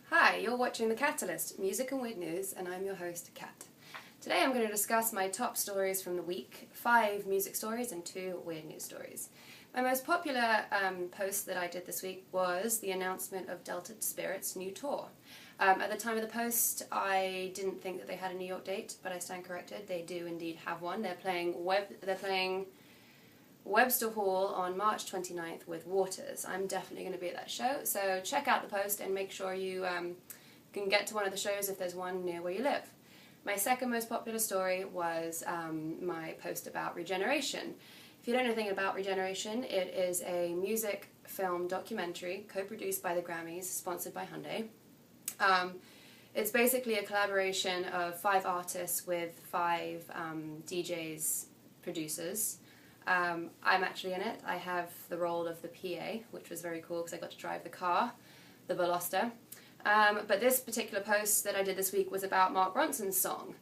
Hi, you're watching The Catalyst, music and weird news, and I'm your host, Kat. Today I'm going to discuss my top stories from the week, 5 music stories and 2 weird news stories. My most popular post that I did this week was the announcement of Delta Spirit's new tour. At the time of the post, I didn't think that they had a New York date, but I stand corrected. They do indeed have one. They're playing Webster Hall on March 29th with Waters. I'm definitely going to be at that show, so check out the post and make sure you can get to one of the shows if there's one near where you live. My second most popular story was my post about Regeneration. If you don't know anything about Regeneration, it is a music film documentary co-produced by the Grammys, sponsored by Hyundai. It's basically a collaboration of 5 artists with 5 DJs, producers. I'm actually in it. I have the role of the PA, which was very cool because I got to drive the car, the Veloster. But this particular post that I did this week was about Mark Ronson's song.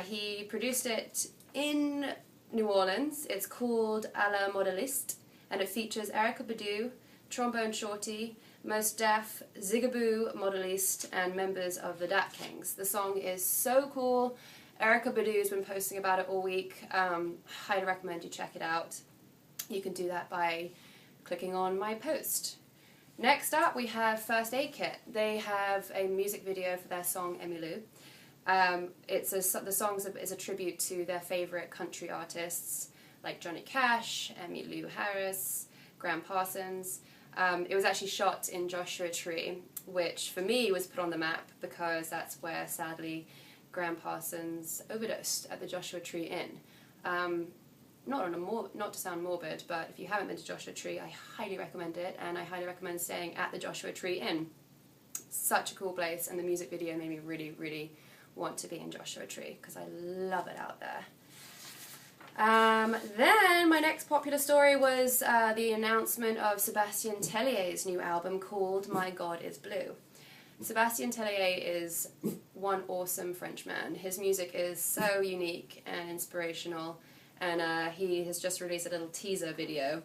He produced it in New Orleans. It's called A la Modaliste, and it features Erykah Badu, Trombone Shorty, Mos Def, Zigaboo, Modaliste, and members of the Dat Kings. The song is so cool. Erykah Badu's been posting about it all week. Highly recommend you check it out. You can do that by clicking on my post. Next up, we have First Aid Kit. They have a music video for their song Emmylou. The song is a tribute to their favorite country artists like Johnny Cash, Emmylou Harris, Graham Parsons. It was actually shot in Joshua Tree, which for me was put on the map because that's where, sadly, Graham Parsons overdosed at the Joshua Tree Inn. Not to sound morbid, but if you haven't been to Joshua Tree, I highly recommend it, and I highly recommend staying at the Joshua Tree Inn. Such a cool place, and the music video made me really, really want to be in Joshua Tree because I love it out there. Then my next popular story was the announcement of Sébastien Tellier's new album called My God is Blue. Sébastien Tellier is one awesome Frenchman. His music is so unique and inspirational, and he has just released a little teaser video,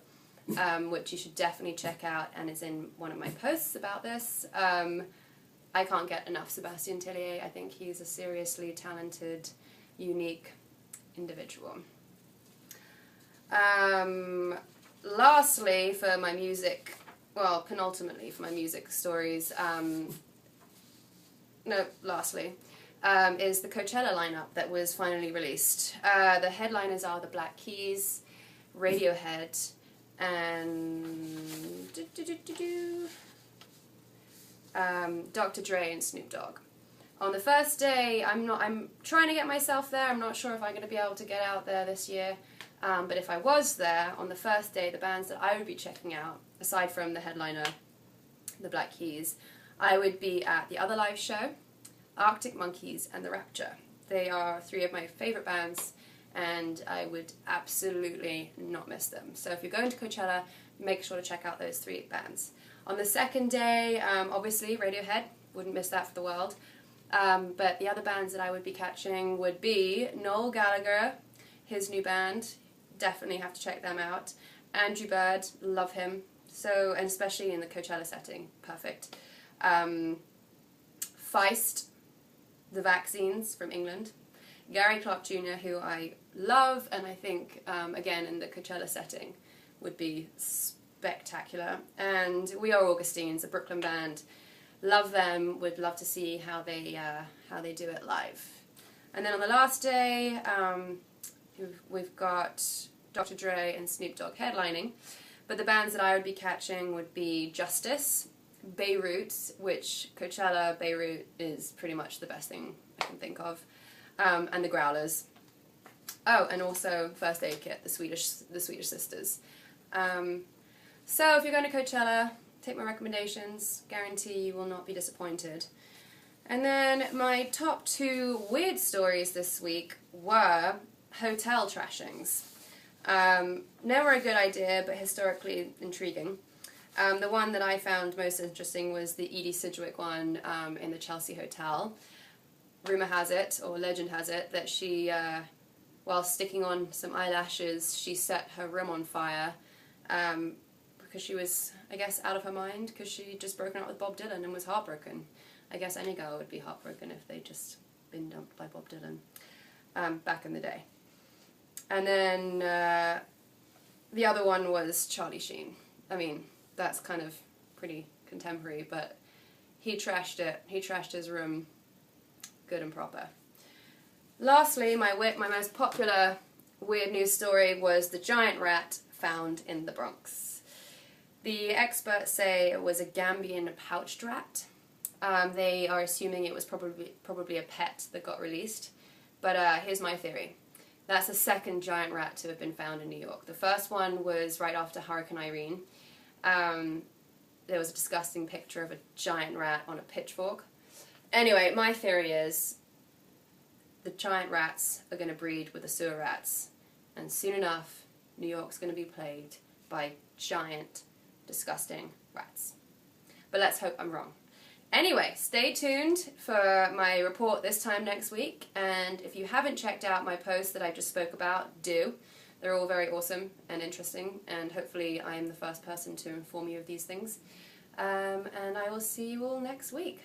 which you should definitely check out, and is in one of my posts about this. I can't get enough Sébastien Tellier. I think he's a seriously talented, unique individual. Lastly, for my music, well, penultimately for my music stories, is the Coachella lineup that was finally released. The headliners are the Black Keys, Radiohead, and Dr. Dre and Snoop Dogg. On the first day, I'm trying to get myself there. I'm not sure if I'm going to be able to get out there this year. But if I was there, on the first day, the bands that I would be checking out, aside from the headliner, the Black Keys, I would be at the Other Live show, Arctic Monkeys, and The Rapture. They are 3 of my favourite bands, and I would absolutely not miss them. So if you're going to Coachella, make sure to check out those 3 bands. On the second day, obviously, Radiohead, wouldn't miss that for the world. But the other bands that I would be catching would be Noel Gallagher, his new band, definitely have to check them out. Andrew Bird, love him, so, and especially in the Coachella setting, perfect. Feist, The Vaccines from England, Gary Clark Jr., who I love, and I think, again, in the Coachella setting, would be spectacular. And We Are Augustines, a Brooklyn band, love them, would love to see how they do it live. And then on the last day, we've got Dr. Dre and Snoop Dogg headlining, but the bands that I would be catching would be Justice, Beirut, which Coachella, Beirut is pretty much the best thing I can think of, and the Growlers. Oh, and also First Aid Kit, the Swedish Sisters. So if you're going to Coachella, take my recommendations, guarantee you will not be disappointed. And then my top 2 weird stories this week were hotel trashings. Never a good idea, but historically intriguing. The one that I found most interesting was the Edie Sidgwick one in the Chelsea Hotel. Rumour has it, or legend has it, that she, while sticking on some eyelashes, she set her room on fire because she was, I guess, out of her mind because she'd just broken up with Bob Dylan and was heartbroken. I guess any girl would be heartbroken if they'd just been dumped by Bob Dylan back in the day. And then the other one was Charlie Sheen. I mean, that's kind of pretty contemporary, but he trashed it. He trashed his room good and proper. Lastly, my most popular weird news story was the giant rat found in the Bronx. The experts say it was a Gambian pouched rat. They are assuming it was probably a pet that got released. But here's my theory. That's the second giant rat to have been found in New York. The first one was right after Hurricane Irene. There was a disgusting picture of a giant rat on a pitchfork. Anyway, my theory is the giant rats are going to breed with the sewer rats. And soon enough, New York's going to be plagued by giant, disgusting rats. But let's hope I'm wrong. Anyway, stay tuned for my report this time next week. And if you haven't checked out my posts that I just spoke about, do. They're all very awesome and interesting. And hopefully I am the first person to inform you of these things. And I will see you all next week.